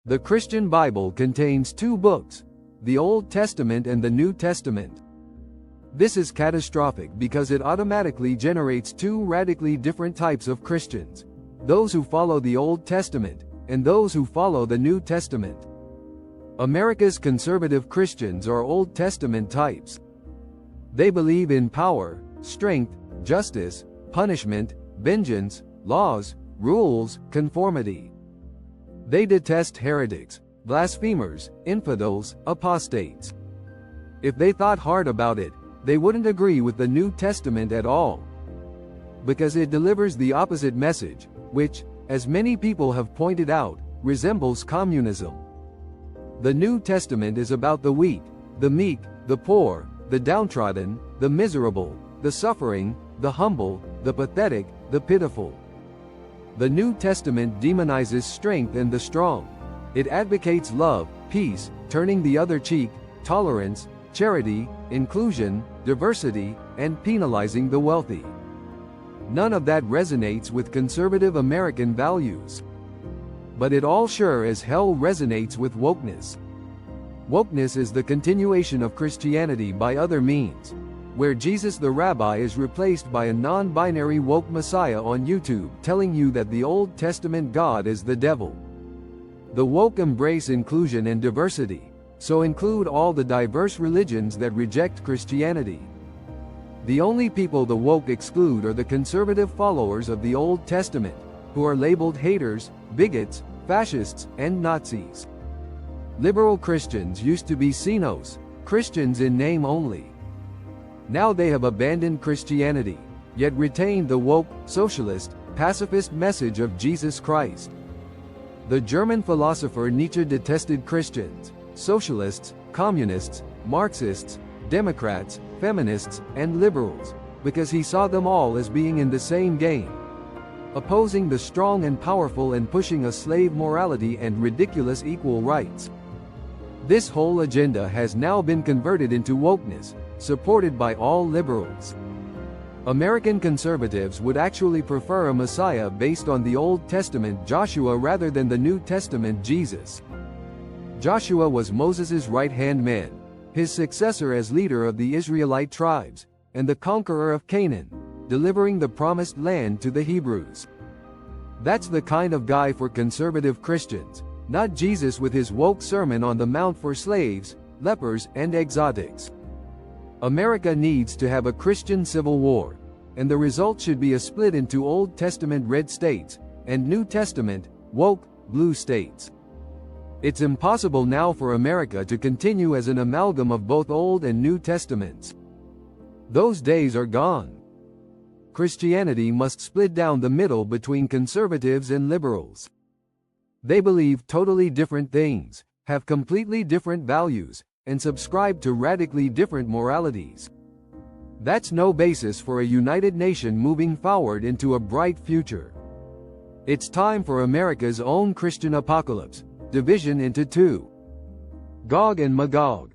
The Christian Bible contains two books, the Old Testament and the New Testament. This is catastrophic because it automatically generates two radically different types of Christians: those who follow the Old Testament, and those who follow the New Testament. America's conservative Christians are Old Testament types. They believe in power, strength, justice, punishment, vengeance, laws, rules, conformity. They detest heretics, blasphemers, infidels, apostates. If they thought hard about it, they wouldn't agree with the New Testament at all, because it delivers the opposite message, which, as many people have pointed out, resembles communism. The New Testament is about the weak, the meek, the poor, the downtrodden, the miserable, the suffering, the humble, the pathetic, the pitiful. The New Testament demonizes strength and the strong. It advocates love, peace, turning the other cheek, tolerance, charity, inclusion, diversity, and penalizing the wealthy. None of that resonates with conservative American values. But it all sure as hell resonates with wokeness. Wokeness is the continuation of Christianity by other means, where Jesus the Rabbi is replaced by a non-binary woke messiah on YouTube telling you that the Old Testament God is the devil. The woke embrace inclusion and diversity, so include all the diverse religions that reject Christianity. The only people the woke exclude are the conservative followers of the Old Testament, who are labeled haters, bigots, fascists, and Nazis. Liberal Christians used to be Xenos, Christians in name only. Now they have abandoned Christianity, yet retain the woke, socialist, pacifist message of Jesus Christ. The German philosopher Nietzsche detested Christians, socialists, communists, Marxists, Democrats, feminists, and liberals, because he saw them all as being in the same game, opposing the strong and powerful and pushing a slave morality and ridiculous equal rights. This whole agenda has now been converted into wokeness, supported by all liberals. American conservatives would actually prefer a Messiah based on the Old Testament Joshua rather than the New Testament Jesus. Joshua was Moses' right-hand man, his successor as leader of the Israelite tribes, and the conqueror of Canaan, delivering the promised land to the Hebrews. That's the kind of guy for conservative Christians, not Jesus with his woke Sermon on the Mount for slaves, lepers, and exotics. America needs to have a Christian civil war, and the result should be a split into Old Testament red states, and New Testament, woke, blue states. It's impossible now for America to continue as an amalgam of both Old and New Testaments. Those days are gone. Christianity must split down the middle between conservatives and liberals. They believe totally different things, have completely different values, and subscribe to radically different moralities. That's no basis for a united nation moving forward into a bright future. It's time for America's own Christian apocalypse, division into two. Gog and Magog.